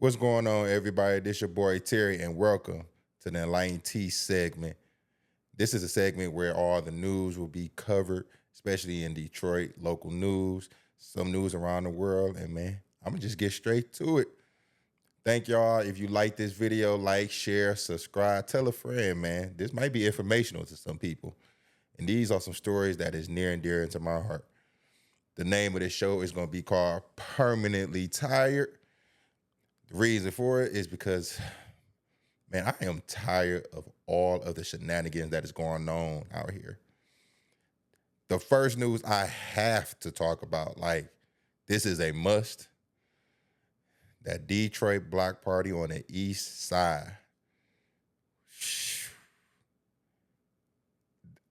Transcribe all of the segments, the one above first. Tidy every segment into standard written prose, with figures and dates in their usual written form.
What's going on, everybody? This your boy Terry, and welcome to the Enlighten Tee segment. This is a segment where all the news will be covered, especially in Detroit, local news, some news around the world, and man, I'm gonna just get straight to it. Thank y'all. If you like this video, like, share, subscribe, tell a friend, man. This might be informational to some people, and these are some stories that is near and dear into my heart. The name of this show is gonna be called Permanently Tired. The reason for it is because, man, I am tired of all of the shenanigans that is going on out here. The first news I have to talk about, like, this is a must. That Detroit block party on the east side.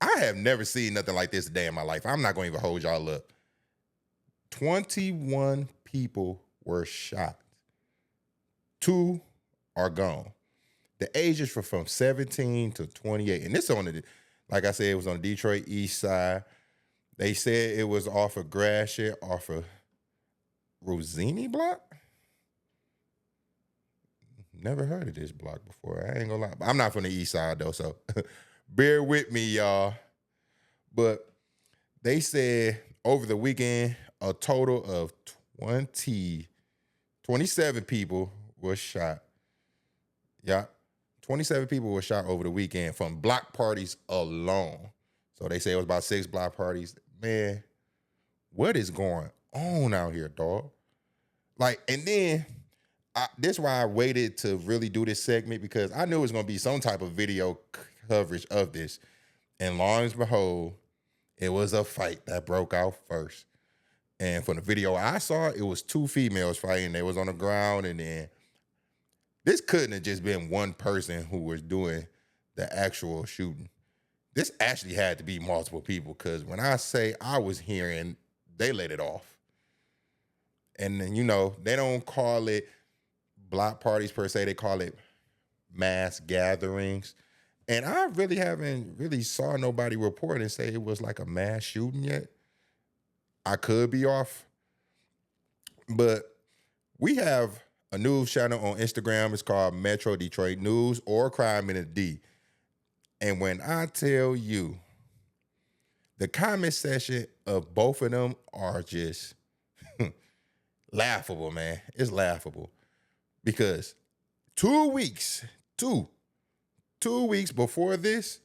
I have never seen nothing like this a day in my life. I'm not going to even hold y'all up. 21 people were shot. 2 are gone. The ages were from 17 to 28. And this on the, like I said, it was on the Detroit east side. They said it was off of Gratiot, off of Rosini block. Never heard of this block before. I ain't gonna lie. I'm not from the east side though, so bear with me, y'all. But they said over the weekend, a total of 27 people were shot. Yeah. 27 people were shot over the weekend from block parties alone. So they say it was about 6 block parties. Man, what is going on out here, dog? Like, and then this is why I waited to really do this segment, because I knew it was going to be some type of video coverage of this. And lo and behold, it was a fight that broke out first. And from the video I saw, it was 2 females fighting. They was on the ground, and then this couldn't have just been one person who was doing the actual shooting. This actually had to be multiple people, because when I say I was hearing, they let it off. And then, you know, they don't call it block parties per se. They call it mass gatherings. And I really haven't really saw nobody report and say it was like a mass shooting yet. I could be off. But we have a news channel on Instagram. It's called Metro Detroit News, or Crime in a D. And when I tell you, the comment section of both of them are just laughable, man. It's laughable. Because 2 weeks before this,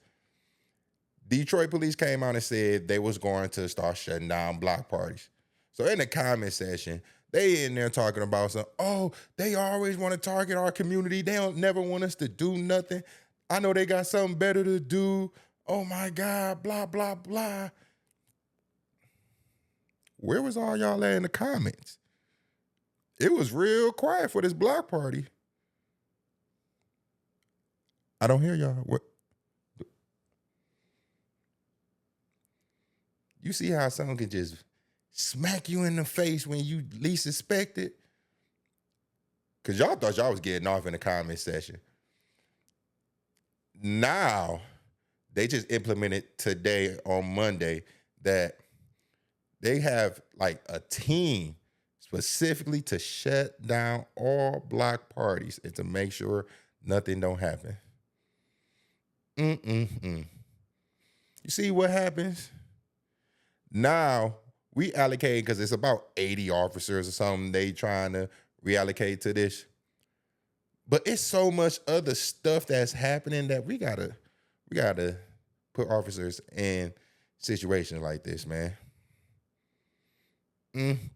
Detroit police came out and said they was going to start shutting down block parties. So in the comment section, they in there talking about some, oh, they always want to target our community. They don't never want us to do nothing. I know they got something better to do. Oh my God, blah, blah, blah. Where was all y'all at in the comments? It was real quiet for this block party. I don't hear y'all. What? You see how someone can just smack you in the face when you least expect it? Because y'all thought y'all was getting off in the comment section. Now, they just implemented today on Monday that they have like a team specifically to shut down all block parties and to make sure nothing don't happen. You see what happens? Now, we allocate, because it's about 80 officers or something they trying to reallocate to this. But it's so much other stuff that's happening that we gotta put officers in situations like this, man. I'm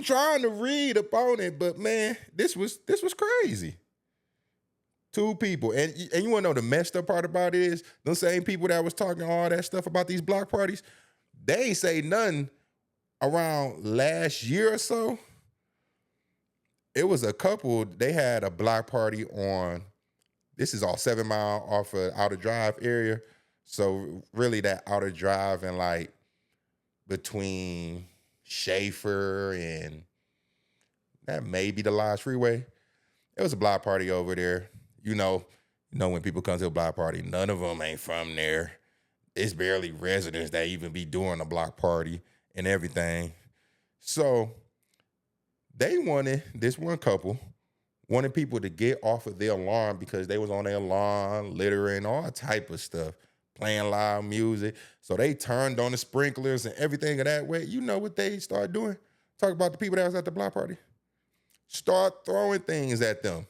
trying to read upon it, but man, this was crazy. 2 people. And you want to know the messed up part about it is, the same people that was talking all that stuff about these block parties, they ain't say nothing around last year or so. It was a couple, they had a block party on, this is all 7 Mile off of Outer Drive area. So really that Outer Drive and like between Schaefer and that may be the Lodge Freeway. It was a block party over there. You know when people come to a block party, none of them ain't from there. It's barely residents that even be doing a block party. and everything. So this one couple wanted people to get off of their lawn because they was on their lawn, littering, all type of stuff, playing loud music. So they turned on the sprinklers and everything of that way. You know what they started doing? Talk about the people that was at the block party. Start throwing things at them.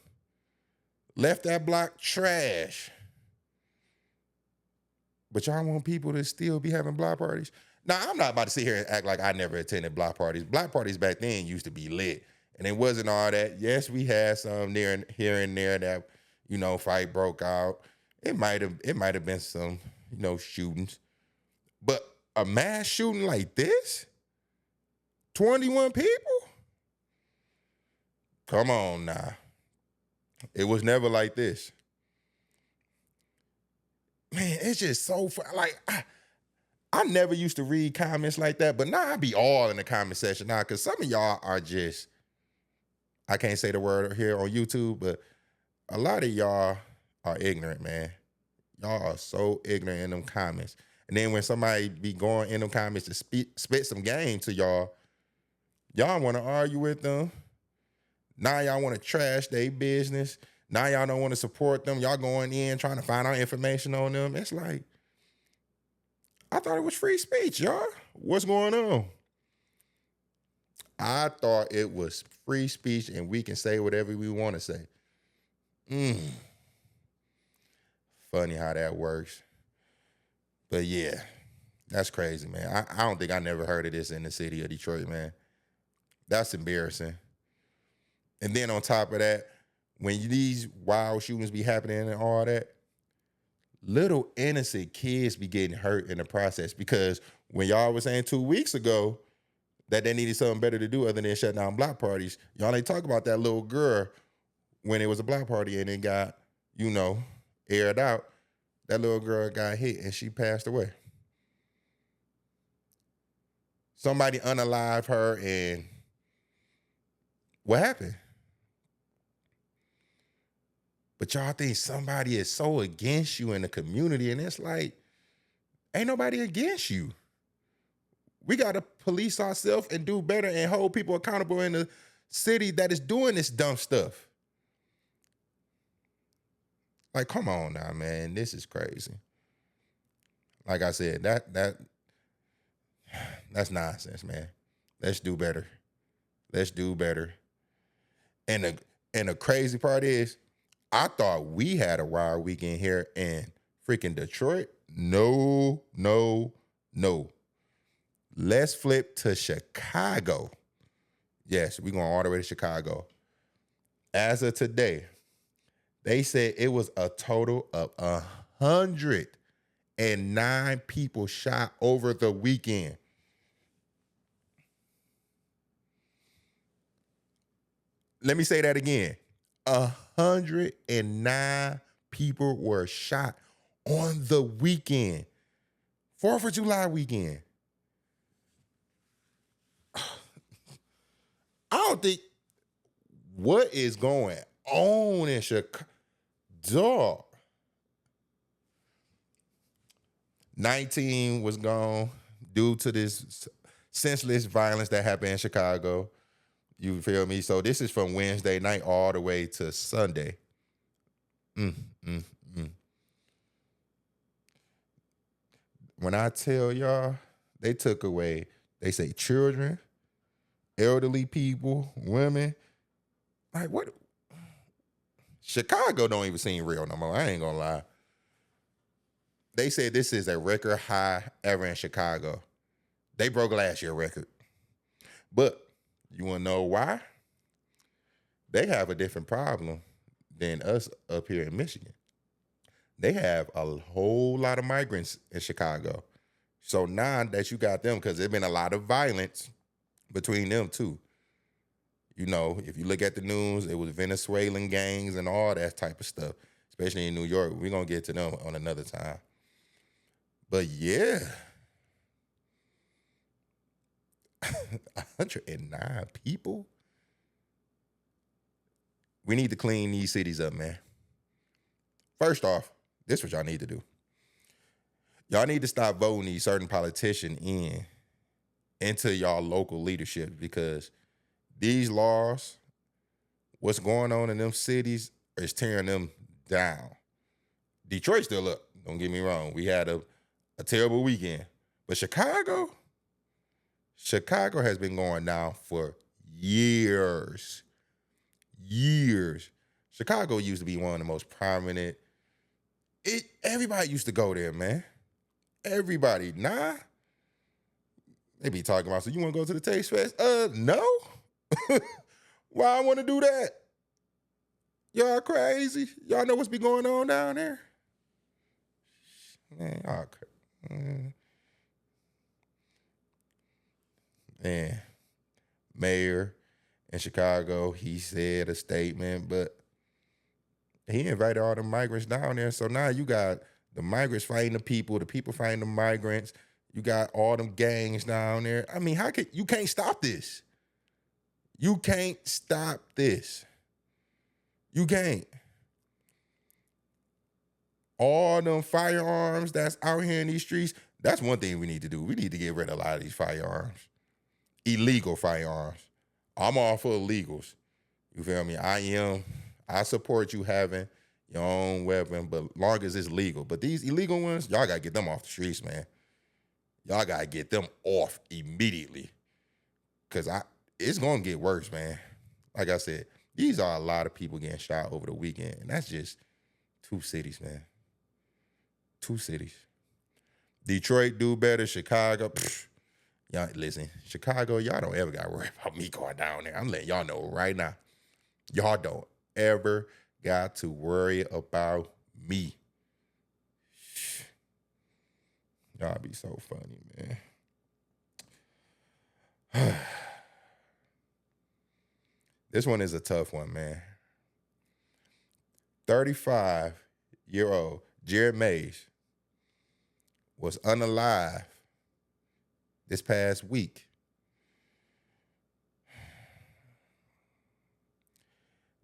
Left that block trash. But y'all want people to still be having block parties? Now, I'm not about to sit here and act like I never attended block parties. Block parties back then used to be lit. And it wasn't all that. Yes, we had some here and there that, fight broke out. It might have been some, shootings. But a mass shooting like this? 21 people? Come on now. It was never like this. Man, it's just so fun. Like, I never used to read comments like that, but now I be all in the comment section now because some of y'all are just, I can't say the word here on YouTube, but a lot of y'all are ignorant, man. Y'all are so ignorant in them comments. And then when somebody be going in them comments to spit some game to y'all want to argue with them. Now y'all want to trash their business. Now y'all don't want to support them. Y'all going in trying to find out information on them. It's like, I thought it was free speech, y'all. What's going on? I thought it was free speech and we can say whatever we want to say. Funny how that works. But yeah, that's crazy, man. I don't think I never heard of this in the city of Detroit, man. That's embarrassing. And then on top of that, when these wild shootings be happening and all that, little innocent kids be getting hurt in the process because when y'all was saying 2 weeks ago that they needed something better to do other than shut down block parties, y'all ain't talk about that little girl when it was a block party and it got, aired out. That little girl got hit and she passed away. Somebody unalived her and what happened? But y'all think somebody is so against you in the community, and it's like, ain't nobody against you. We got to police ourselves and do better and hold people accountable in the city that is doing this dumb stuff. Like, come on now, man. This is crazy. Like I said, that's nonsense, man. Let's do better. Let's do better. And the crazy part is, I thought we had a wild weekend here in freaking Detroit. No. Let's flip to Chicago. Yes, we're going all the way to Chicago. As of today, they said it was a total of 109 people shot over the weekend. Let me say that again. 109 people were shot on the weekend. 4th of July weekend. I don't think what is going on in Chicago. Dog. 19 was gone due to this senseless violence that happened in Chicago. You feel me? So this is from Wednesday night all the way to Sunday. When I tell y'all, they took away, they say children, elderly people, women. Like what? Chicago don't even seem real no more. I ain't gonna lie. They said this is a record high ever in Chicago. They broke last year's record. But you want to know why? They have a different problem than us up here in Michigan. They have a whole lot of migrants in Chicago. So now that you got them, because there's been a lot of violence between them too. If you look at the news, it was Venezuelan gangs and all that type of stuff, especially in New York. We're going to get to them on another time. But yeah, 109 people. We need to clean these cities up, man. First off, this is what y'all need to do. Y'all need to stop voting these certain politicians in into y'all local leadership, because these laws, what's going on in them cities is tearing them down. Detroit's still up. Don't get me wrong. We had a terrible weekend. But Chicago has been going down for years. Years. Chicago used to be one of the most prominent. Everybody used to go there, man. Everybody. Nah. They be talking about, so you want to go to the Taste Fest? No. Why I want to do that? Y'all crazy? Y'all know what's been going on down there? Man, y'all crazy. Man, mayor in Chicago, he said a statement, but he invited all the migrants down there. So now you got the migrants fighting the people fighting the migrants. You got all them gangs down there. I mean, you can't stop this. You can't stop this. You can't. All them firearms that's out here in these streets, that's one thing we need to do. We need to get rid of a lot of these firearms. Illegal firearms. I'm all for illegals. You feel me? I support you having your own weapon, but long as it's legal. But these illegal ones, y'all got to get them off the streets, man. Y'all got to get them off immediately. Because it's going to get worse, man. Like I said, these are a lot of people getting shot over the weekend. And that's just 2 cities, man. 2 cities. Detroit do better. Chicago, y'all listen, Chicago, y'all don't ever got to worry about me going down there. I'm letting y'all know right now. Y'all don't ever got to worry about me. Y'all be so funny, man. This one is a tough one, man. 35-year-old Jared Mays was unalive this past week.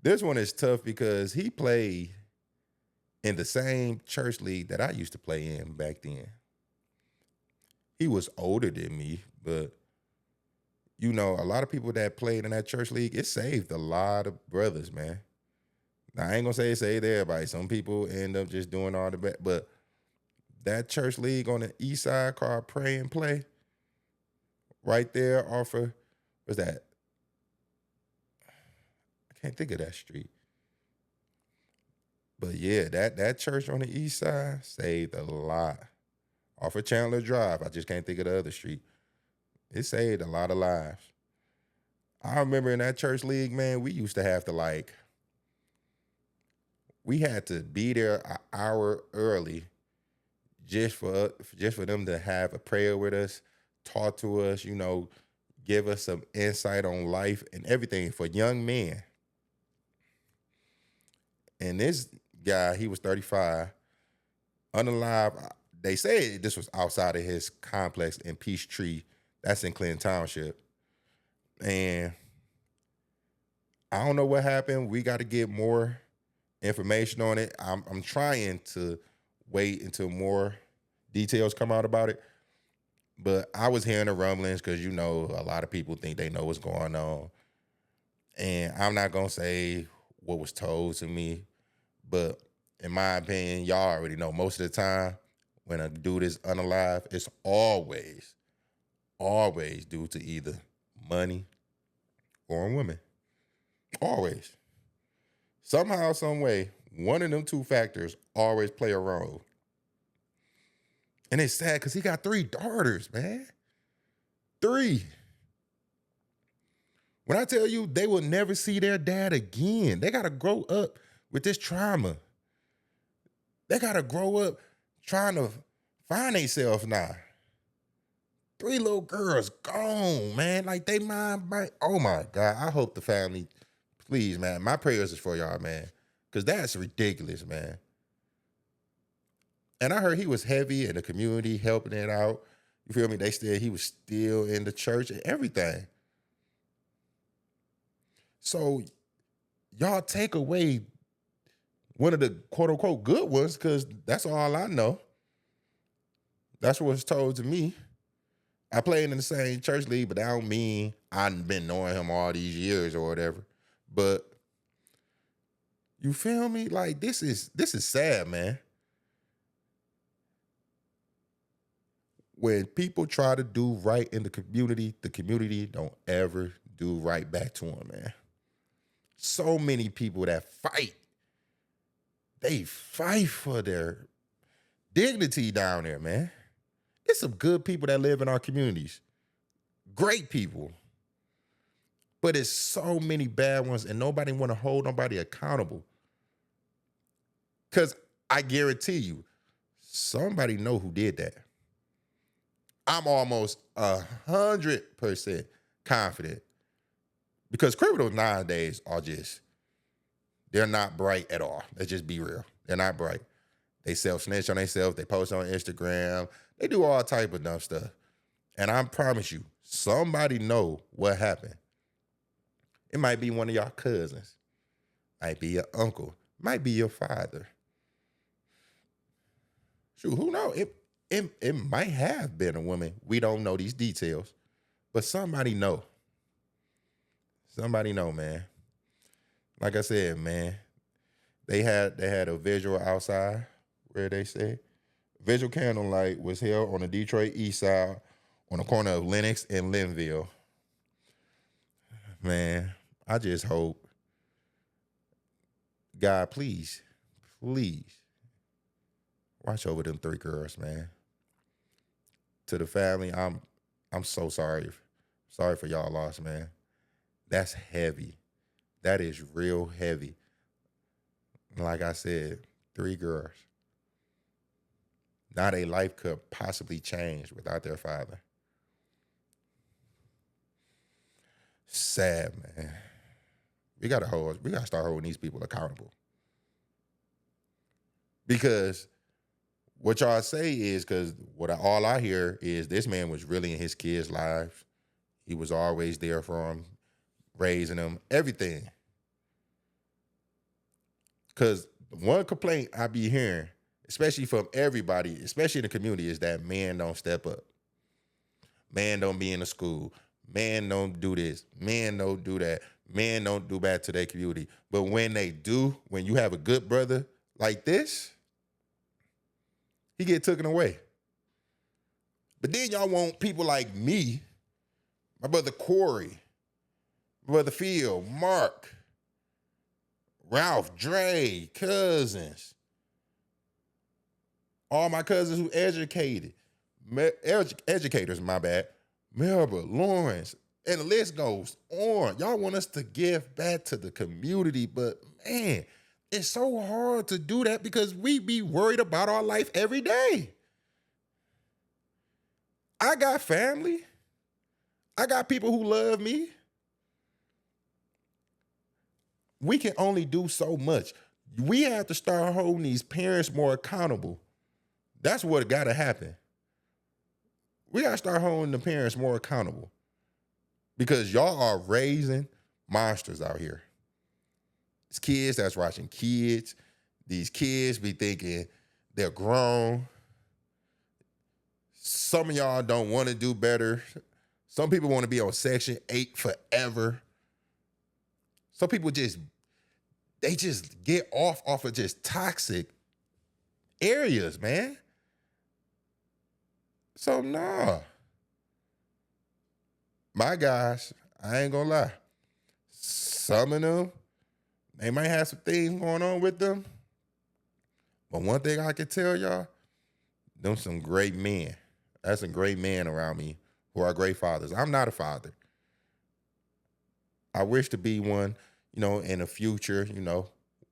This one is tough because he played in the same church league that I used to play in back then. He was older than me, but you know, a lot of people that played in that church league, it saved a lot of brothers, man. Now, I ain't gonna say it saved everybody. Some people end up just doing all the best, but that church league on the east side called Pray and Play, right there off of, what's that? I can't think of that street. But yeah, that church on the east side saved a lot. Off of Chandler Drive, I just can't think of the other street. It saved a lot of lives. I remember in that church league, man, we used to have to we had to be there an hour early just for them to have a prayer with us, talk to us, you know, give us some insight on life and everything for young men. And this guy, he was 35, unalive. They say this was outside of his complex in Peachtree. That's in Clinton Township. And I don't know what happened. We got to get more information on it. I'm trying to wait until more details come out about it. But I was hearing the rumblings because, you know, a lot of people think they know what's going on. And I'm not going to say what was told to me. But in my opinion, y'all already know most of the time when a dude is unalive, it's always due to either money or a woman. Always. Somehow, some way, one of them 2 factors always play a role. And it's sad because he got 3 daughters, man. 3. When I tell you they will never see their dad again, they got to grow up with this trauma. They got to grow up trying to find themselves now. 3 little girls gone, man. Like they mind. Oh my God. I hope the family, please, man. My prayers is for y'all, man. Because that's ridiculous, man. And I heard he was heavy in the community, helping it out. You feel me? He was still in the church and everything. So y'all take away one of the quote unquote good ones, because that's all I know. That's what's told to me. I played in the same church league, but that don't mean I've been knowing him all these years or whatever. But you feel me? Like this is sad, man. When people try to do right in the community don't ever do right back to them, man. So many people that fight, they fight for their dignity down there, man. There's some good people that live in our communities. Great people. But it's so many bad ones, and nobody want to hold nobody accountable. Because I guarantee you, somebody know who did that. I'm almost 100% confident. Because criminals nowadays are they're not bright at all. Let's just be real. They're not bright. They self-snitch on themselves. They post on Instagram. They do all type of dumb stuff. And I promise you, somebody know what happened. It might be one of y'all cousins. Might be your uncle. Might be your father. Shoot, who knows? It might have been a woman. We don't know these details. But somebody know. Somebody know, man. Like I said, man, they had a visual outside where they say visual candlelight was held on the Detroit East Side on the corner of Lenox and Linville. Man, I just hope, God, please watch over them 3 girls, man. To the family, I'm so sorry. Sorry for y'all loss, man. That's heavy. That is real heavy. Like I said, 3 girls. Now their life could possibly change without their father. Sad, man. We gotta start holding these people accountable. Because what y'all say is, because all I hear is this man was really in his kids' lives. He was always there for them, raising them, everything. Because one complaint I be hearing, especially from everybody, especially in the community, is that men don't step up. Man don't be in the school. Man don't do this. Man don't do that. Man don't do bad to their community. But when they do, when you have a good brother like this, he get taken away. But then y'all want people like me, my brother Corey, my brother Phil, Mark, Ralph, Dre, cousins, all my cousins who educators, my bad, Melba, Lawrence, and the list goes on. Y'all want us to give back to the community, but man, it's so hard to do that because we be worried about our life every day. I got family. I got people who love me. We can only do so much. We have to start holding these parents more accountable. That's what got to happen. We got to start holding the parents more accountable because y'all are raising monsters out here. It's kids that's watching kids. These kids be thinking they're grown. Some of y'all don't want to do better. Some people want to be on Section 8 forever. Some people they just get off of just toxic areas, man. So nah. My guys, I ain't gonna lie. Some of them, they might have some things going on with them. But one thing I can tell y'all, them some great men. That's some great men around me who are great fathers. I'm not a father. I wish to be one, in the future,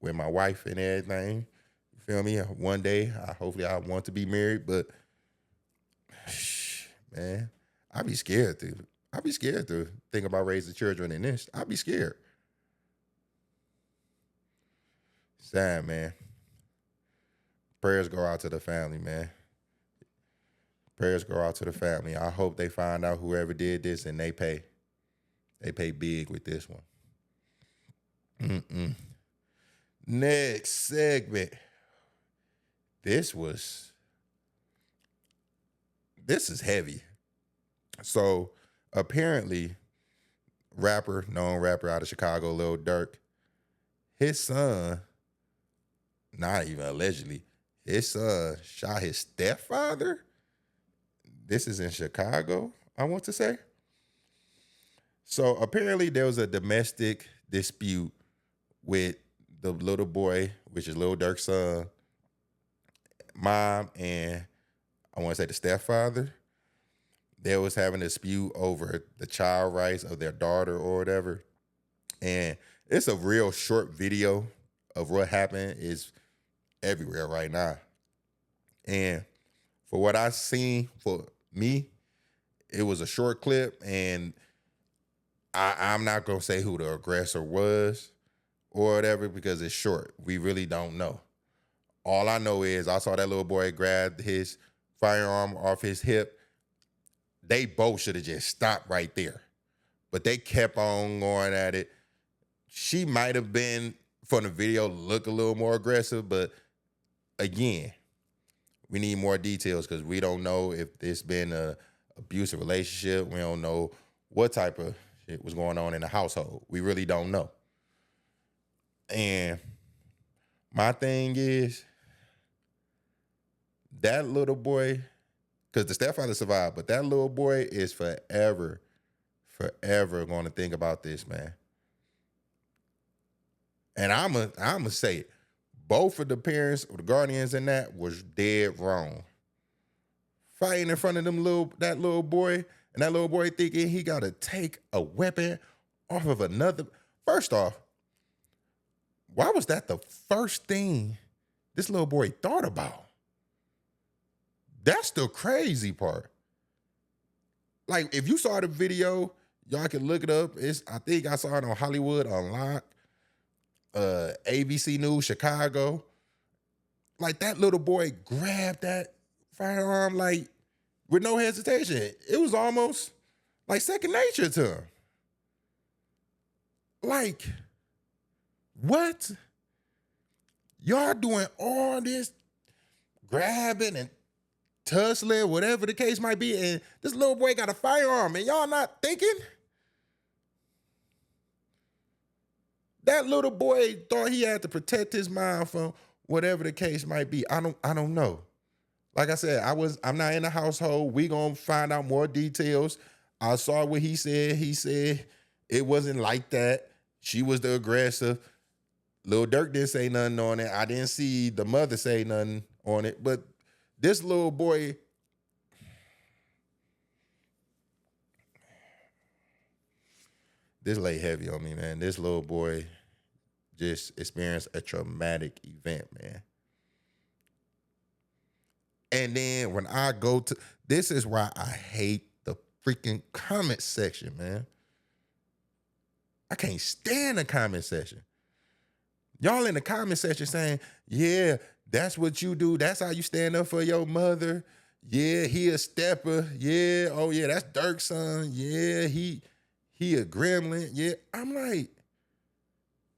with my wife and everything. You feel me? One day, hopefully I want to be married, but man, I'd be scared to think about raising children in this. I'd be scared. Sad, man. Prayers go out to the family, man. Prayers go out to the family. I hope they find out whoever did this and they pay. They pay big with this one. Next segment. This is heavy. So apparently, known rapper out of Chicago, Lil Durk, his son, not even allegedly, his son shot his stepfather. This is in Chicago, I want to say. So apparently there was a domestic dispute with the little boy, which is Lil Durk's son, mom, and I want to say the stepfather. They was having a dispute over the child rights of their daughter or whatever. And it's a real short video of what happened. Is everywhere right now. And for what I seen, for me, it was a short clip, and I'm not gonna say who the aggressor was or whatever because it's short. We really don't know. All I know is I saw that little boy grab his firearm off his hip. They both should have just stopped right there. But they kept on going at it. She might have been, from the video, look a little more aggressive, but again, we need more details because we don't know if it's been a abusive relationship. We don't know what type of shit was going on in the household. We really don't know. And my thing is, that little boy, because the stepfather survived, but that little boy is forever going to think about this, man. And I'ma say it. Both of the parents or the guardians in that was dead wrong. Fighting in front of that little boy, and that little boy thinking he gotta take a weapon off of another. First off, why was that the first thing this little boy thought about? That's the crazy part. Like, if you saw the video, y'all can look it up. I think I saw it on Hollywood Unlocked, ABC News Chicago. Like, that little boy grabbed that firearm like with no hesitation. It was almost like second nature to him. Like, what? Y'all doing all this grabbing and tussling, whatever the case might be, and this little boy got a firearm, and y'all not thinking? That little boy thought he had to protect his mind from whatever the case might be. I don't know. Like I said, I'm not in the household. We gonna find out more details. I saw what he said. He said it wasn't like that. She was the aggressor. Lil Durk didn't say nothing on it. I didn't see the mother say nothing on it. But this little boy, this lay heavy on me, man. This little boy just experienced a traumatic event, man. And then when I go to, this is why I hate the freaking comment section, man. I can't stand the comment section. Y'all in the comment section saying, yeah, that's what you do. That's how you stand up for your mother. Yeah, he a stepper. Yeah, oh yeah, that's Durk's son. Yeah, he a gremlin. Yeah, I'm like,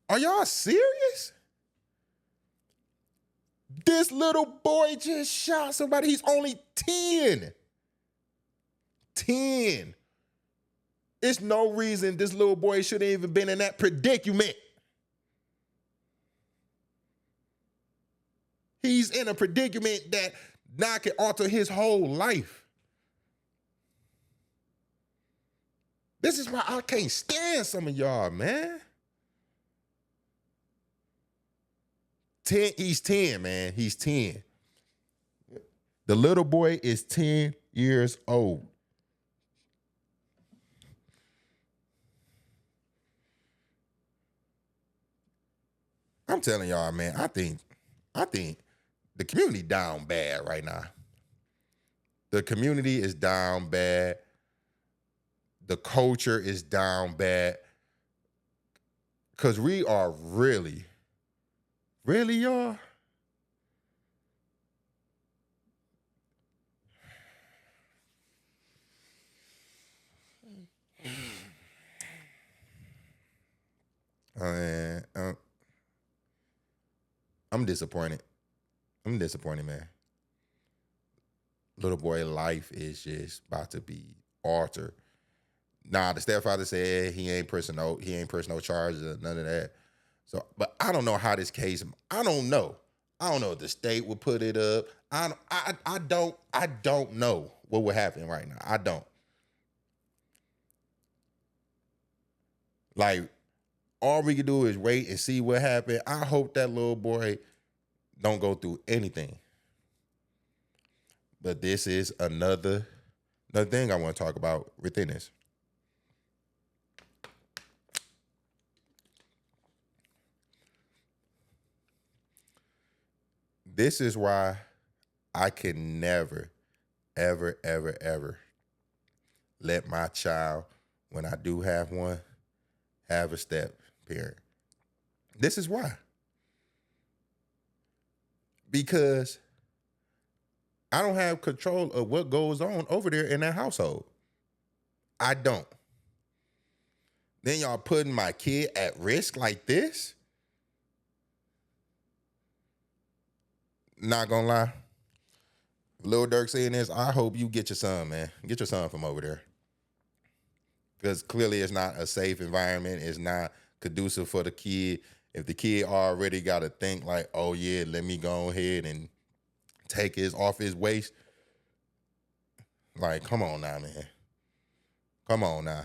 are y'all serious? This little boy just shot somebody. He's only 10. 10. It's no reason this little boy shouldn't even been in that predicament. He's in a predicament that now can alter his whole life. This is why I can't stand some of y'all, man. 10, he's 10, man. He's 10. The little boy is 10 years old. I'm telling y'all, man, I think the community down bad right now. The community is down bad. The culture is down bad. Because we are really, y'all? I'm disappointed. I'm disappointed, man. Little boy life is just about to be altered. Nah, the stepfather said he ain't pressing no charges or none of that. So, but I don't know how this case. I don't know. I don't know if the state would put it up. I don't know what would happen right now. I don't. Like, all we can do is wait and see what happened. I hope that little boy don't go through anything. But this is another thing I want to talk about within this. This is why I can never, ever, ever, ever let my child, when I do have one, have a step parent. This is why. Because I don't have control of what goes on over there in that household. I don't. Then y'all putting my kid at risk like this? Not gonna lie. Lil Durk saying this, I hope you get your son, man. Get your son from over there. Because clearly it's not a safe environment. It's not conducive for the kid. If the kid already got to think like, oh yeah, let me go ahead and take his off his waist. Like, come on now, man. Come on now.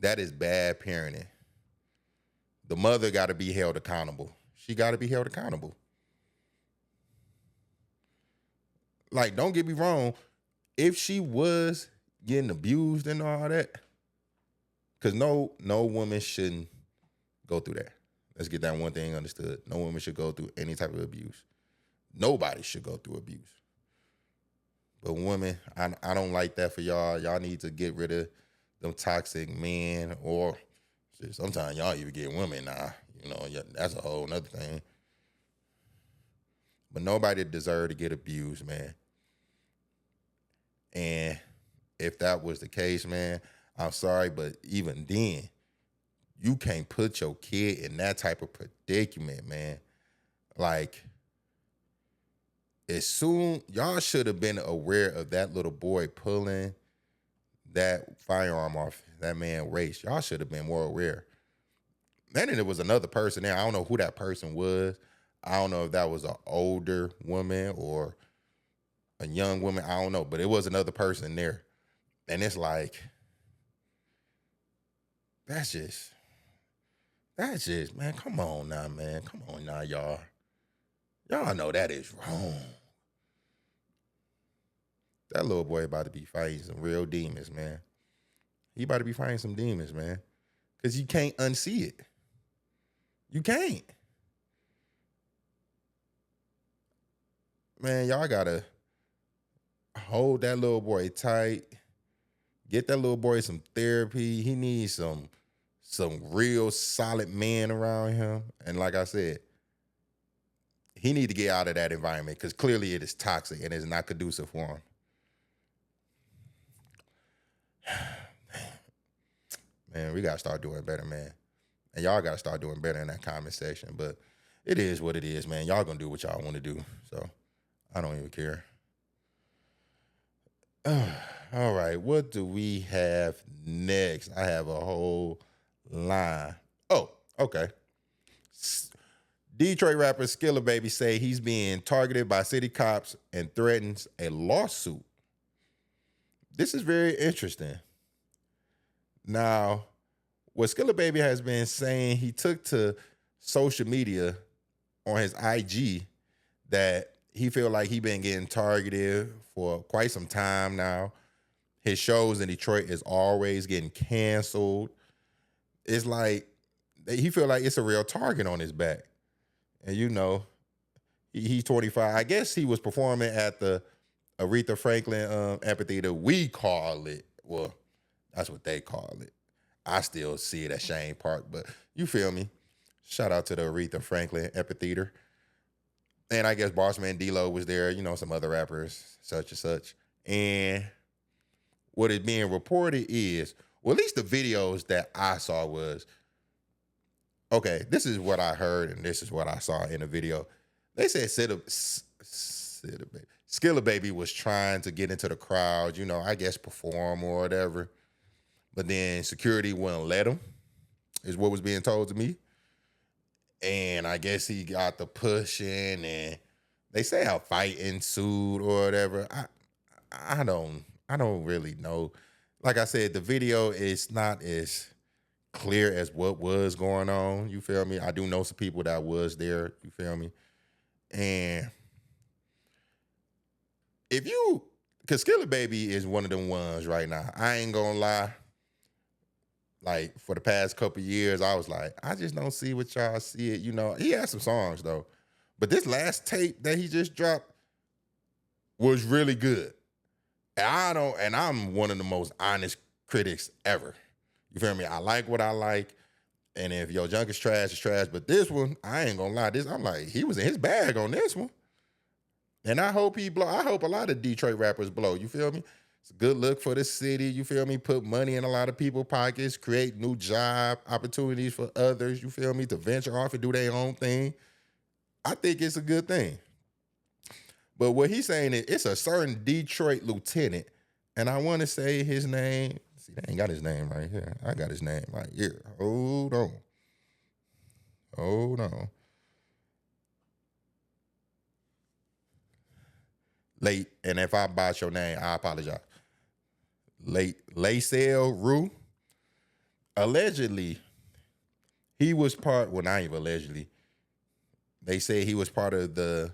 That is bad parenting. The mother got to be held accountable. She got to be held accountable. Like, don't get me wrong. If she was getting abused and all that, because no woman shouldn't go through that. Let's get that one thing understood. No woman should go through any type of abuse. Nobody should go through abuse. But women, I don't like that for y'all. Y'all need to get rid of them toxic men, or sometimes y'all even get women now. You know, that's a whole nother thing. But nobody deserve to get abused, man. And if that was the case, man, I'm sorry, but even then, you can't put your kid in that type of predicament, man. Like, as soon, y'all should have been aware of that little boy pulling that firearm off that man's waist. Y'all should have been more aware. And then there was another person there. I don't know who that person was. I don't know if that was an older woman or a young woman. I don't know, but it was another person there. And it's like, that's just, man, come on now, man. Come on now, y'all. Y'all know that is wrong. That little boy about to be fighting some real demons, man. He about to be fighting some demons, man. Because you can't unsee it. You can't. Man, y'all got to hold that little boy tight. Get that little boy some therapy. He needs some real solid men around him. And like I said, he need to get out of that environment because clearly it is toxic and it's not conducive for him. Man, we got to start doing better, man. And y'all got to start doing better in that comment section. But it is what it is, man. Y'all going to do what y'all want to do. So I don't even care. All right, what do we have next? I have a whole line. Oh, okay. Detroit rapper Skilla Baby say he's being targeted by city cops and threatens a lawsuit. This is very interesting. Now, what Skilla Baby has been saying, he took to social media on his IG that he feel like he been getting targeted for quite some time now. His shows in Detroit is always getting canceled. It's like he feel like it's a real target on his back. And you know, he's 25. I guess he was performing at the Aretha Franklin amphitheater. We call it, well, that's what they call it. I still see it at Shane Park, but you feel me? Shout out to the Aretha Franklin amphitheater. And I guess Bossman D-Lo was there, you know, some other rappers, such and such. And what is being reported is, well, at least the videos that I saw was, okay, this is what I heard and this is what I saw in the video. They said Skilla Baby was trying to get into the crowd, I guess perform or whatever. But then security wouldn't let him, is what was being told to me. And I guess he got the pushing, and they say a fight ensued or whatever. I don't really know. Like I said, the video is not as clear as what was going on. You feel me? I do know some people that was there. You feel me? And because Skilla Baby is one of them ones right now. I ain't gonna lie. Like for the past couple years, I was like, I just don't see what y'all see it. He had some songs though, but this last tape that he just dropped was really good. And I'm one of the most honest critics ever. You feel me? I like what I like. And if your junk is trash, it's trash. But this one, I ain't gonna lie. I'm like, he was in his bag on this one. And I hope he blow. I hope a lot of Detroit rappers blow. You feel me? It's a good look for the city. You feel me? Put money in a lot of people's pockets, create new job opportunities for others. You feel me? To venture off and do their own thing. I think it's a good thing. But what he's saying is it's a certain Detroit lieutenant, and I want to say his name. See, they ain't got his name right here. I got his name right here. Hold on. Late, and if I botch your name, I apologize. Lacell Rue. Allegedly, he was not even allegedly. They say he was part of the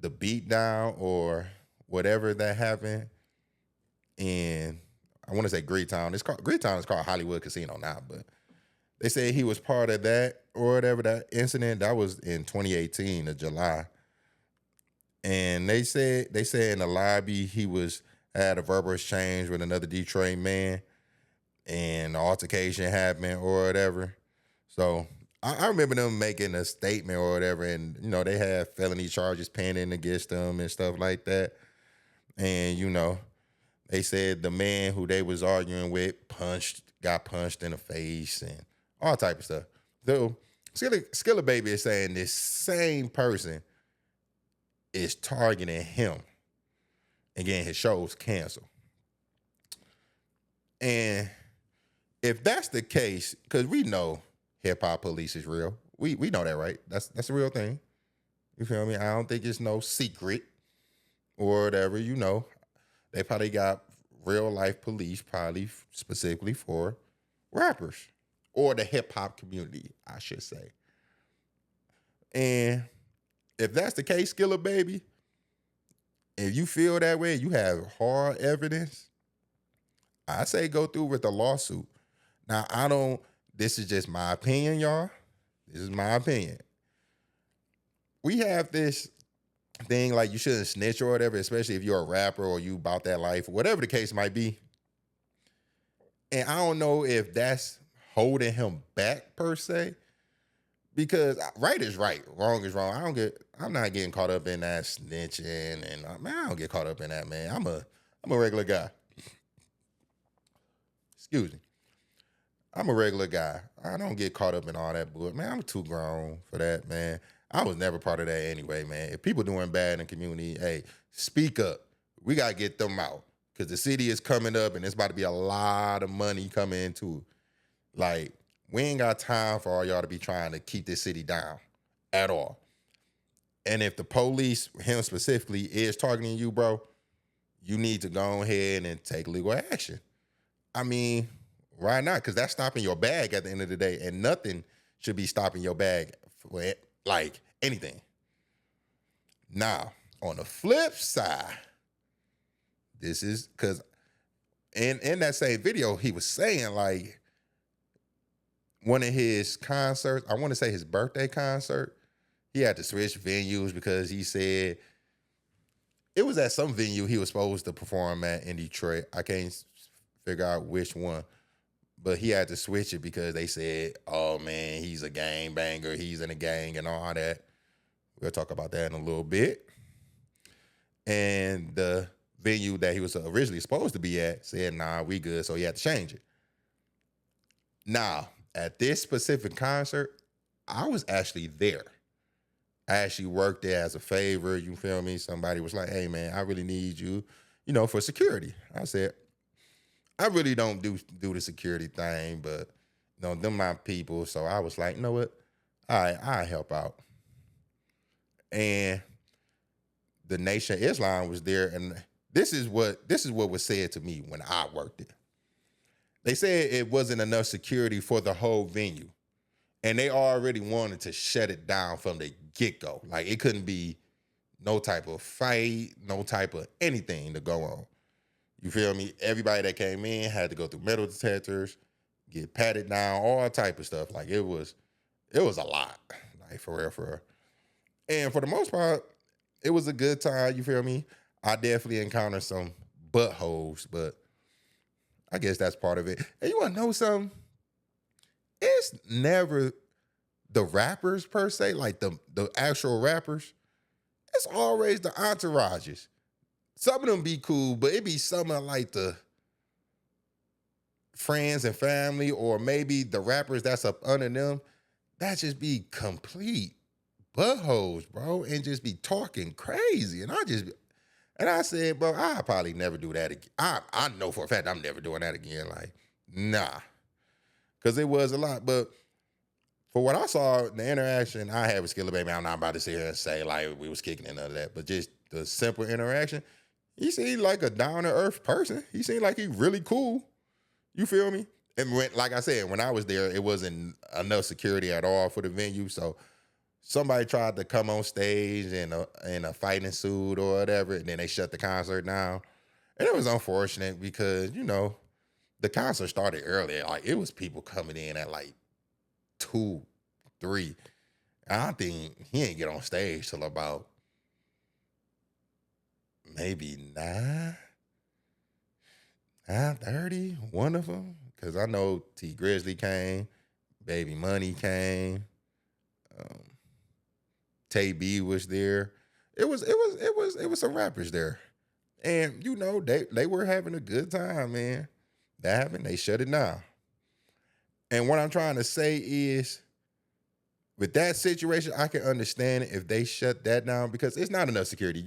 beatdown or whatever that happened in, I want to say Greektown. Greektown is called Hollywood Casino now, but they say he was part of that or whatever, that incident. That was in 2018 of July. And they said in the lobby he had a verbal exchange with another Detroit man, and the altercation happened or whatever. So I remember them making a statement or whatever, and they had felony charges pending against them and stuff like that. And they said the man who they was arguing with got punched in the face and all type of stuff. So Skilla Baby is saying this same person is targeting him and getting his shows canceled. And if that's the case, because we know hip hop police is real. We know that, right? That's a real thing. You feel me? I don't think it's no secret or whatever. They probably got real life police, probably specifically for rappers or the hip hop community, I should say. And if that's the case, Skilla Baby, if you feel that way, you have hard evidence, I say go through with the lawsuit. Now, this is just my opinion, y'all. This is my opinion. We have this thing like you shouldn't snitch or whatever, especially if you're a rapper or you about that life, whatever the case might be. And I don't know if that's holding him back per se, because right is right, wrong is wrong. I'm not getting caught up in that snitching, and I don't get caught up in that, man. I'm a regular guy. Excuse me. I'm a regular guy. I don't get caught up in all that bullshit. Man, I'm too grown for that, man. I was never part of that anyway, man. If people doing bad in the community, hey, speak up. We got to get them out, because the city is coming up and it's about to be a lot of money coming into it. Like, we ain't got time for all y'all to be trying to keep this city down at all. And if the police, him specifically, is targeting you, bro, you need to go ahead and take legal action. I mean, why not? Because that's stopping your bag at the end of the day, and nothing should be stopping your bag for like anything. Now, on the flip side, this is because in that same video, he was saying like one of his concerts, I want to say his birthday concert, he had to switch venues because he said it was at some venue he was supposed to perform at in Detroit. I can't figure out which one, but he had to switch it because they said, oh man, he's a gang banger, he's in a gang and all that. We'll talk about that in a little bit. And the venue that he was originally supposed to be at said, nah, we good, so he had to change it. Now, at this specific concert, I was actually there. I actually worked there as a favor. You feel me? Somebody was like, "Hey, man, I really need you, for security." I said, "I really don't do the security thing, but them my people." So I was like, "You know what? I help out." And the Nation of Islam was there, and this is what was said to me when I worked it. They said it wasn't enough security for the whole venue, and they already wanted to shut it down from the get go. Like it couldn't be no type of fight, no type of anything to go on. You feel me? Everybody that came in had to go through metal detectors, get patted down, all type of stuff. Like it was a lot. Like for real, for real. And for the most part, it was a good time. You feel me? I definitely encountered some buttholes, but I guess that's part of it. And you want to know something? It's never the rappers per se, like the actual rappers. It's always the entourages. Some of them be cool, but it be some of like the friends and family, or maybe the rappers that's up under them. That just be complete buttholes, bro, and just be talking crazy. And I said, bro, I'll probably never do that again. I know for a fact I'm never doing that again. Like, nah. Because it was a lot. But for what I saw, the interaction I had with Skilla Baby, I'm not about to sit here and say like we was kicking and none of that, but just the simple interaction, he seemed like a down-to-earth person. He seemed like he really cool. You feel me? And like I said, when I was there, it wasn't enough security at all for the venue. So somebody tried to come on stage in a fighting suit or whatever, and then they shut the concert down. And it was unfortunate because, the concert started earlier. Like it was people coming in at like 2, 3. I think he ain't get on stage till about maybe 9:30, one of them. Cause I know T Grizzly came, Baby Money came, um, Tay B was there. It was some rappers there. And they were having a good time, man. That happened, they shut it down. And what I'm trying to say is, with that situation, I can understand it if they shut that down because it's not enough security.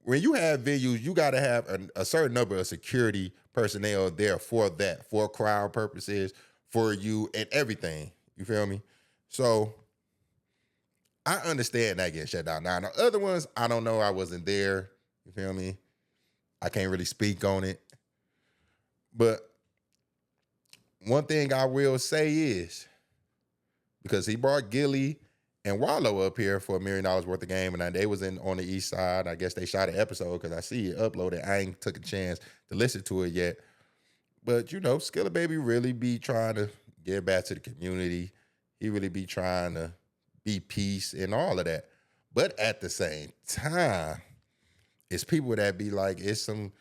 When you have venues, you got to have a certain number of security personnel there for that, for crowd purposes, for you and everything. You feel me? So I understand that getting shut down. Now, the other ones, I don't know. I wasn't there. You feel me? I can't really speak on it. But one thing I will say is, because he brought Gilly and Wallow up here for $1 million worth of game, and they was on the east side. I guess they shot an episode because I see it uploaded. I ain't took a chance to listen to it yet. But Skilla Baby really be trying to get back to the community. He really be trying to be peace and all of that. But at the same time, it's people that be like, it's some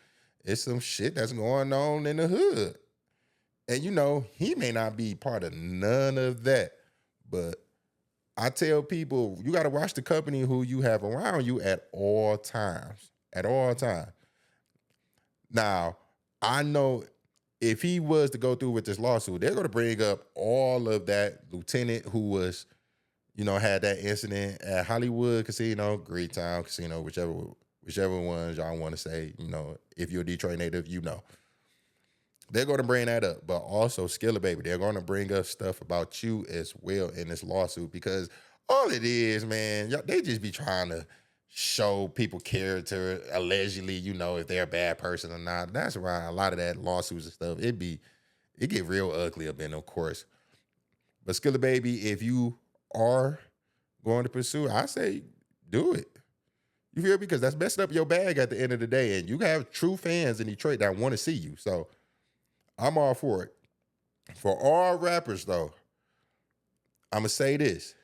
shit that's going on in the hood. And he may not be part of none of that. But I tell people, you got to watch the company who you have around you at all times. At all times. Now, I know if he was to go through with this lawsuit, they're going to bring up all of that lieutenant who was, had that incident at Hollywood Casino, Greektown Casino, whichever ones y'all want to say, if you're a Detroit native, They're going to bring that up, but also Skilla Baby, they're going to bring up stuff about you as well in this lawsuit because all it is, man, they just be trying to show people character, allegedly, if they're a bad person or not. That's why a lot of that lawsuits and stuff, it get real ugly up in, of course. But Skilla Baby, if you are going to pursue, I say do it. You feel me? Because that's messing up your bag at the end of the day, and you have true fans in Detroit that want to see you. So I'm all for it. For all rappers, though, I'm going to say this.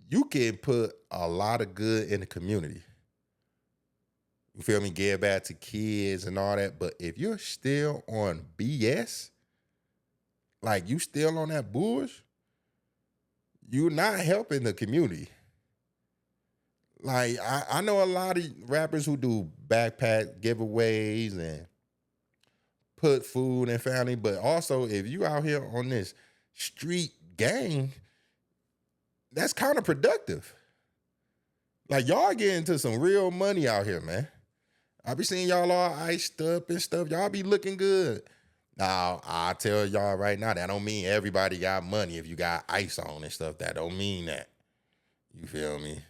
You can put a lot of good in the community. You feel me? Give back to kids and all that. But if you're still on BS, like you still on that bullshit, you're not helping the community. Like, I know a lot of rappers who do backpack giveaways and put food and family, but also if you out here on this street gang, that's counterproductive. Like y'all getting into some real money out here, man. I be seeing y'all all iced up and stuff. Y'all be looking good. Now, I tell y'all right now, that don't mean everybody got money if you got ice on and stuff. That don't mean that. You feel me?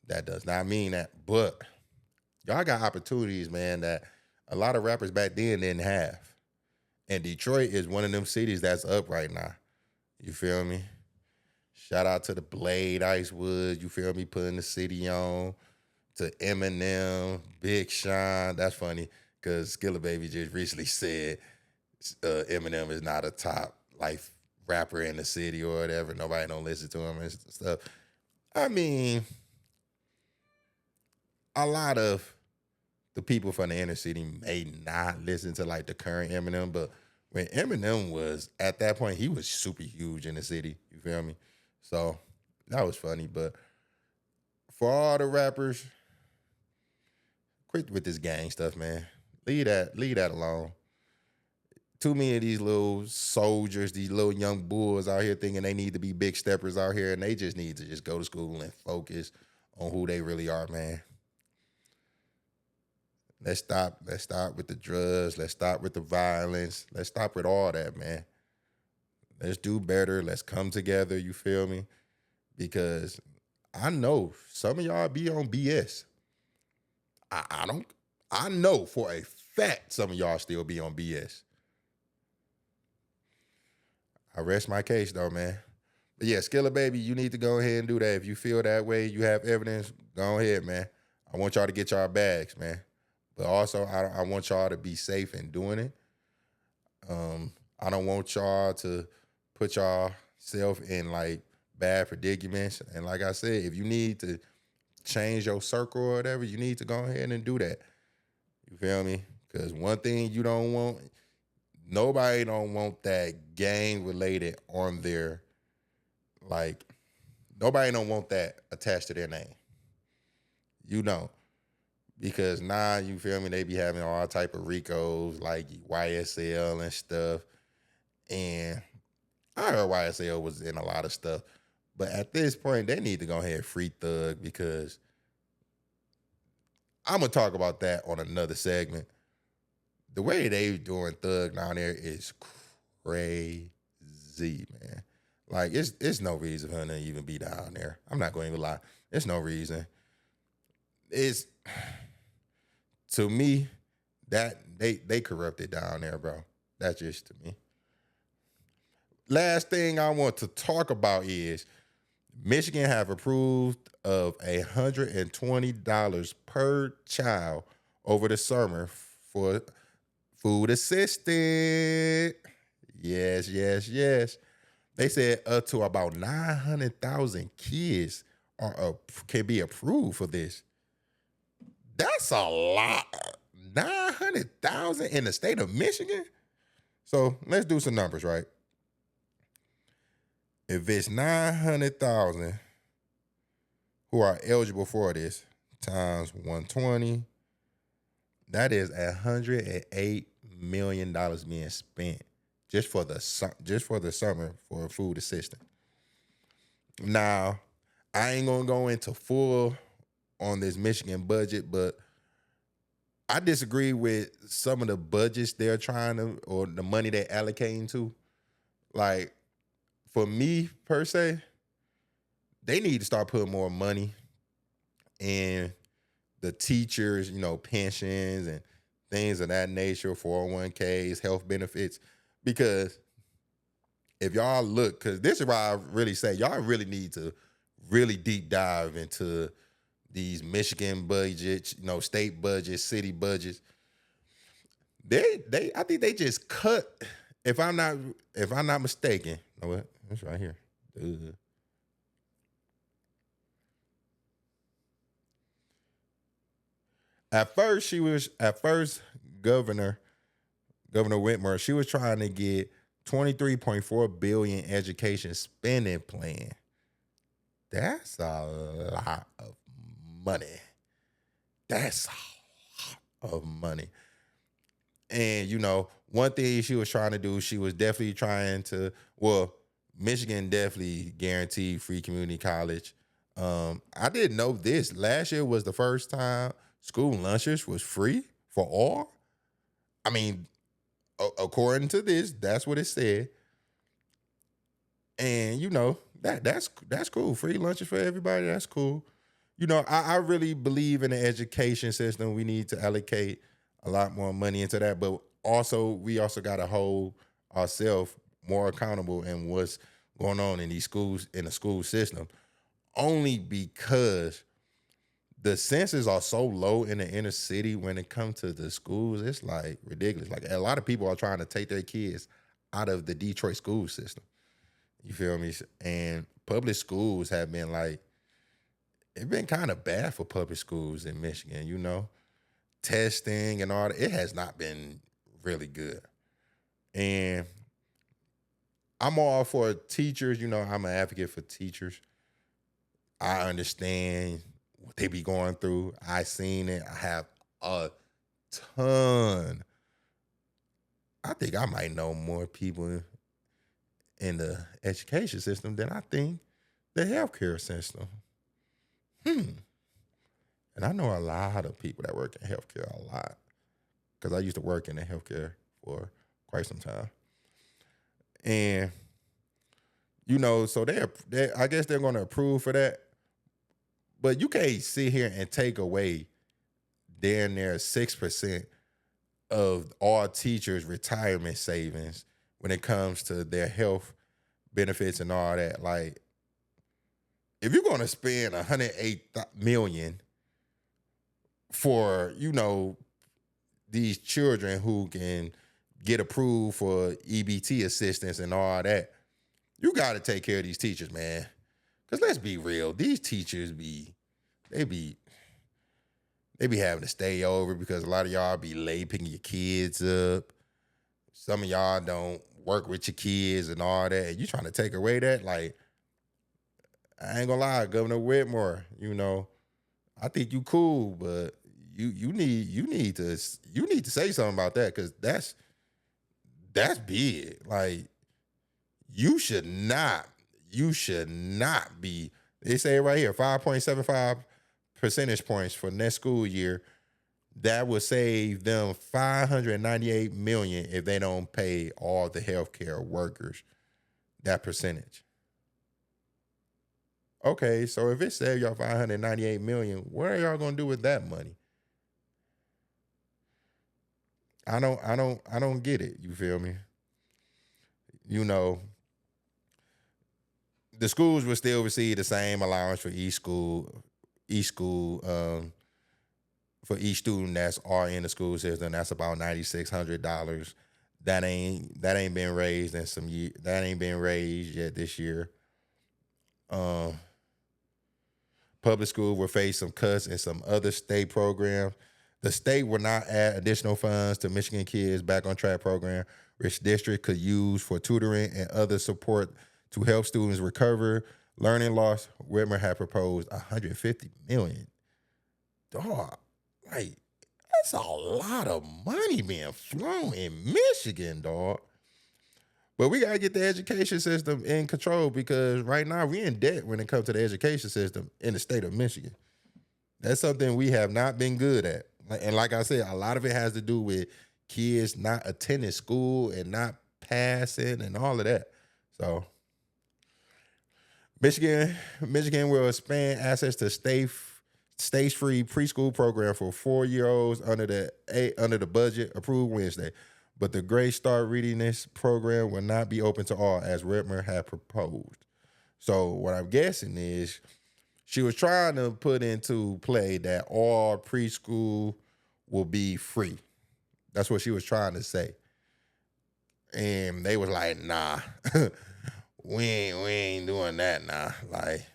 That does not mean that. But y'all got opportunities, man, that a lot of rappers back then didn't have. And Detroit is one of them cities that's up right now. You feel me? Shout out to the Blade, Icewood, you feel me, putting the city on. To Eminem, Big Sean. That's funny because Skilla Baby just recently said Eminem is not a top life rapper in the city or whatever. Nobody don't listen to him and stuff. I mean, a lot of the people from the inner city may not listen to like the current Eminem, but when Eminem was at that point, he was super huge in the city. You feel me? So that was funny. But for all the rappers, quit with this gang stuff, man. Leave that alone. Too many of these little soldiers, these little young bulls out here thinking they need to be big steppers out here, and they just need to just go to school and focus on who they really are, man. Let's stop with the drugs. Let's stop with the violence. Let's stop with all that, man. Let's do better. Let's come together, you feel me? Because I know some of y'all be on BS. I know for a fact some of y'all still be on BS. I rest my case though, man. But yeah, Skilla Baby, you need to go ahead and do that. If you feel that way, you have evidence, go ahead, man. I want y'all to get y'all bags, man. But also, I want y'all to be safe in doing it. I don't want y'all to put y'all self in like bad predicaments. And like I said, if you need to change your circle or whatever, you need to go ahead and do that. You feel me? Because one thing you don't want, nobody don't want that gang related on their, like, nobody don't want that attached to their name. You don't. Because now, you feel me, they be having all type of Ricos, like YSL and stuff. And I heard YSL was in a lot of stuff. But at this point, they need to go ahead and free Thug, because I'm going to talk about that on another segment. The way they doing Thug down there is crazy, man. Like, it's no reason for him to even be down there. I'm not going to even lie. There's no reason. It's, to me, that they corrupted down there, bro. That's just to me. Last thing I want to talk about is Michigan have approved of $120 per child over the summer for food assistance. Yes, yes, yes. They said up to about 900,000 kids can be approved for this. That's a lot. 900,000 in the state of Michigan? So let's do some numbers, right? If it's 900,000 who are eligible for this times 120, that is $108 million being spent just for the summer for food assistance. Now, I ain't gonna go into full on this Michigan budget, but I disagree with some of the budgets they're trying to, or the money they're allocating to. Like, for me, per se, they need to start putting more money in the teachers, pensions and things of that nature, 401ks, health benefits. Because if y'all look, because this is why I really say y'all really need to really deep dive into these Michigan budgets, state budgets, city budgets. I think they just cut, if I'm not mistaken. You know what? It's right here. At first, Governor Whitmer, she was trying to get $23.4 billion education spending plan. That's a lot of money. That's a lot of money. And, one thing she was trying to do, she was definitely trying to, well, Michigan definitely guaranteed free community college. I didn't know this. Last year was the first time school lunches was free for all. I mean, according to this, that's what it said. And that's cool. Free lunches for everybody. That's cool. I really believe in the education system. We need to allocate a lot more money into that, but we also got to hold ourselves more accountable in what's going on in these schools, in the school system. Only because the census are so low in the inner city when it comes to the schools, it's like ridiculous. Like a lot of people are trying to take their kids out of the Detroit school system. You feel me? And public schools have been like, it's been kind of bad for public schools in Michigan, testing and all that. It has not been really good. And I'm all for teachers, I'm an advocate for teachers. I understand what they be going through. I seen it. I have a ton. I think I might know more people in the education system than I think the healthcare system. And I know a lot of people that work in healthcare, a lot. Because I used to work in the healthcare for quite some time. And, so I guess they're going to approve for that. But you can't sit here and take away damn near 6% of all teachers' retirement savings when it comes to their health benefits and all that. Like, if you're going to spend $108 million for, these children who can get approved for EBT assistance and all that, you got to take care of these teachers, man. Because let's be real, these teachers they be having to stay over because a lot of y'all be late picking your kids up. Some of y'all don't work with your kids and all that. And you trying to take away that? Like, I ain't gonna lie, Governor Whitmore, I think you cool, but you need to say something about that, because that's big. Like, you should not be, they say it right here, 5.75 percentage points for next school year. That would save them $598 million if they don't pay all the healthcare workers that percentage. Okay, so if it saved y'all $598 million, what are y'all gonna do with that money? I don't get it. You feel me? The schools will still receive the same allowance for each school, for each student that's are in the school system. That's about $9,600. That ain't been raised in some year. That ain't been raised yet this year. Public school will face some cuts in some other state programs. The state will not add additional funds to Michigan Kids Back on Track program, which district could use for tutoring and other support to help students recover learning loss. Whitmer had proposed $150 million. Dog, like, that's a lot of money being flown in Michigan, dog. But we got to get the education system in control, because right now we in debt when it comes to the education system in the state of Michigan. That's something we have not been good at. And like I said, a lot of it has to do with kids not attending school and not passing and all of that. So Michigan will expand access to stage-free preschool program for 4-year-olds under the budget approved Wednesday. But the Great Start Readiness program will not be open to all, as Whitmer had proposed. So what I'm guessing is she was trying to put into play that all preschool will be free. That's what she was trying to say. And they was like, nah, we ain't doing that, nah. Like,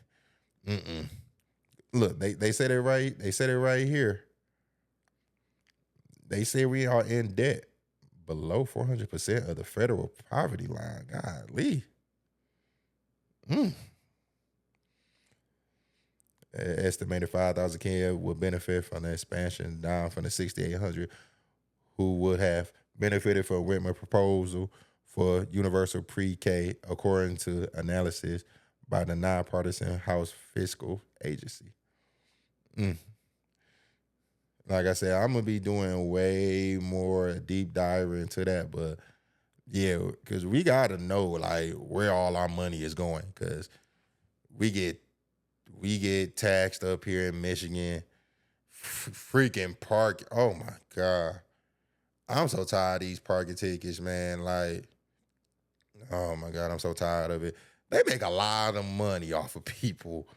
Look, they said it right. They said it right here. They say we are in debt below 400% of the federal poverty line. Golly. Estimated 5,000 kids would benefit from the expansion, down from the 6,800 who would have benefited from Whitmer's proposal for universal pre-K, according to analysis by the nonpartisan House Fiscal Agency. Mm. Like I said, I'm gonna be doing way more deep dive into that, but yeah, because we gotta know like where all our money is going, because we get we get taxed up here in Michigan. Freaking park! Oh my god, I'm so tired of these parking tickets, man. Like, oh my god, I'm so tired of it. They make a lot of money off of people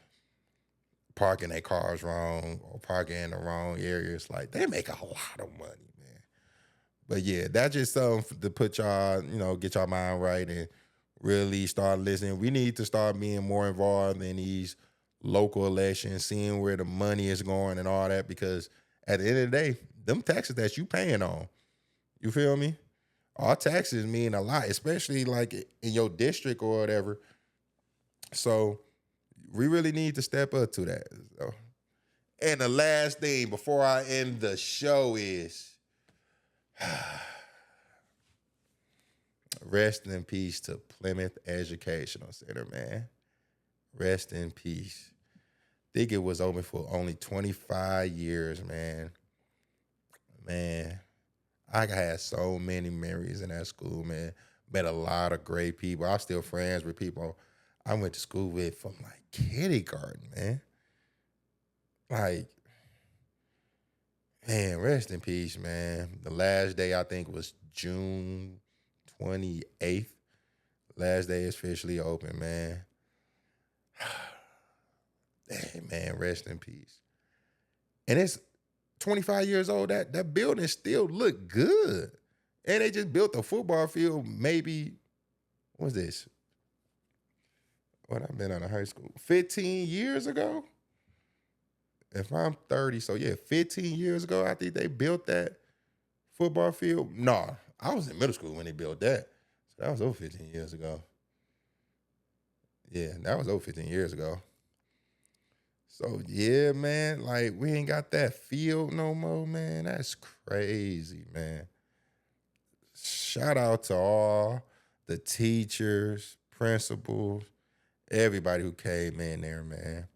parking their cars wrong or parking in the wrong areas. Like, they make a lot of money, man. But yeah, that's just something to put y'all, get y'all mind right and really start listening. We need to start being more involved in these local elections, seeing where the money is going and all that, because at the end of the day, them taxes that you paying on, you feel me? Our taxes mean a lot, especially like in your district or whatever. So we really need to step up to that. So. And the last thing before I end the show is rest in peace to Plymouth Educational Center, man. Rest in peace. I think it was open for only 25 years, man. Man, I had so many memories in that school, man. Met a lot of great people. I'm still friends with people I went to school with from like kindergarten, man. Like, man, rest in peace, man. The last day I think was June 28th. Last day is officially open, man. Dang, man, rest in peace. And it's 25 years old. That building still look good. And they just built a football field maybe, what's this? What I've been out of high school? 15 years ago? If I'm 30, so yeah, 15 years ago, I think they built that football field. No, I was in middle school when they built that. So that was over 15 years ago. Yeah, that was over 15 years ago. So yeah, man, like we ain't got that field no more, man. That's crazy, man. Shout out to all the teachers, principals, everybody who came in there, man.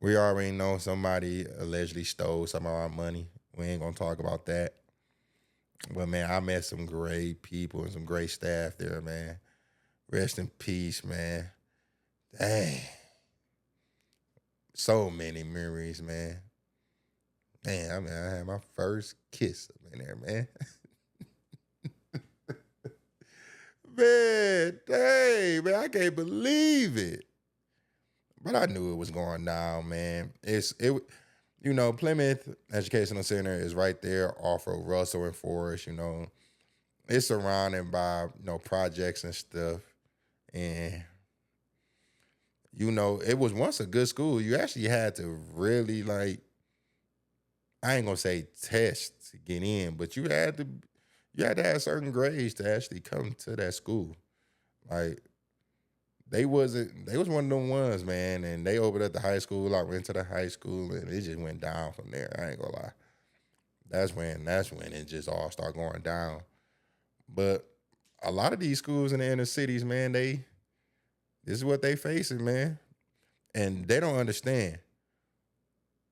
We already know somebody allegedly stole some of our money. We ain't gonna talk about that. But man, I met some great people and some great staff there, man. Rest in peace, man. Dang. So many memories, man. Man, I had my first kiss up in there, man. Man, dang, man, I can't believe it. But I knew it was going down, man. Plymouth Educational Center is right there off of Russell and Forest, It's surrounded by, projects and stuff. And, it was once a good school. You actually had to really I ain't gonna say test to get in, but you had to have certain grades to actually come to that school. Like they was one of them ones, man, and they opened up the high school. I went to the high school and it just went down from there. I ain't gonna lie. That's when it just all started going down. But a lot of these schools in the inner cities, man, this is what they facing, man. And they don't understand.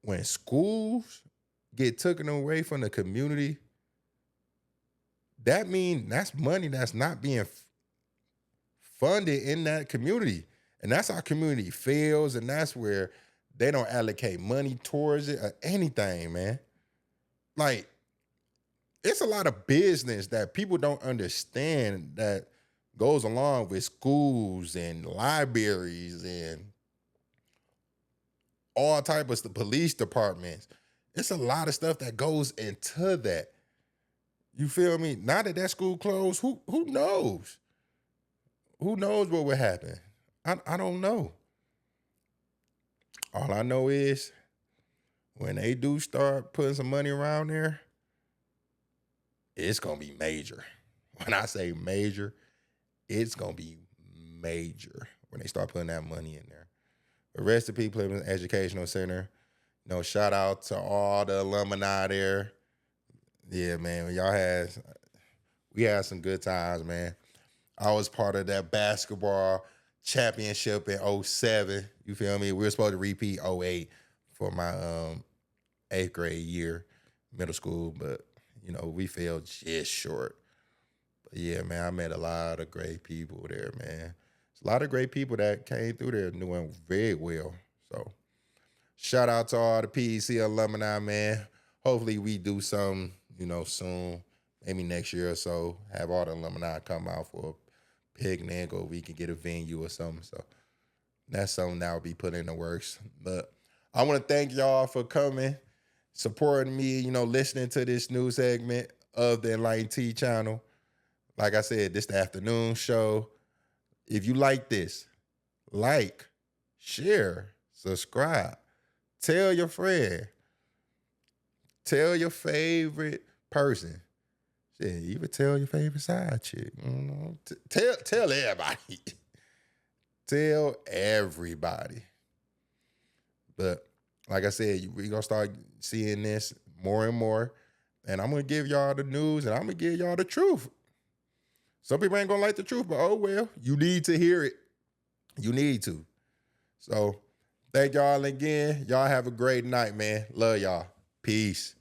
When schools get taken away from the community, that means that's money that's not being funded in that community. And that's how community fails, and that's where they don't allocate money towards it or anything, man. Like, it's a lot of business that people don't understand that goes along with schools and libraries and all type of police departments. It's a lot of stuff that goes into that. You feel me? Now that school closed, who knows? Who knows what would happen? I don't know. All I know is when they do start putting some money around there, it's going to be major. When I say major, it's going to be major when they start putting that money in there. The rest of the people in the Educational Center, shout out to all the alumni there. Yeah, man, We had some good times, man. I was part of that basketball championship in '07. You feel me? We were supposed to repeat '08 for my 8th grade year, middle school, but we fell just short. But yeah, man, I met a lot of great people there, man. It's a lot of great people that came through there doing very well. So shout out to all the PEC alumni, man. Hopefully we do something, soon, maybe next year or so. Have all the alumni come out for a picnic, or we can get a venue or something. So that's something that will be put in the works. But I want to thank y'all for coming, supporting me, listening to this new segment of the Enlighten Tee channel. Like I said, this the afternoon show. If you like this, like, share, subscribe, tell your friend, tell your favorite person. Shit, even tell your favorite side chick. Tell everybody. Tell everybody. But like I said, we're going to start seeing this more and more. And I'm going to give y'all the news, and I'm going to give y'all the truth. Some people ain't going to like the truth, but oh well. You need to hear it. You need to. So thank y'all again. Y'all have a great night, man. Love y'all. Peace.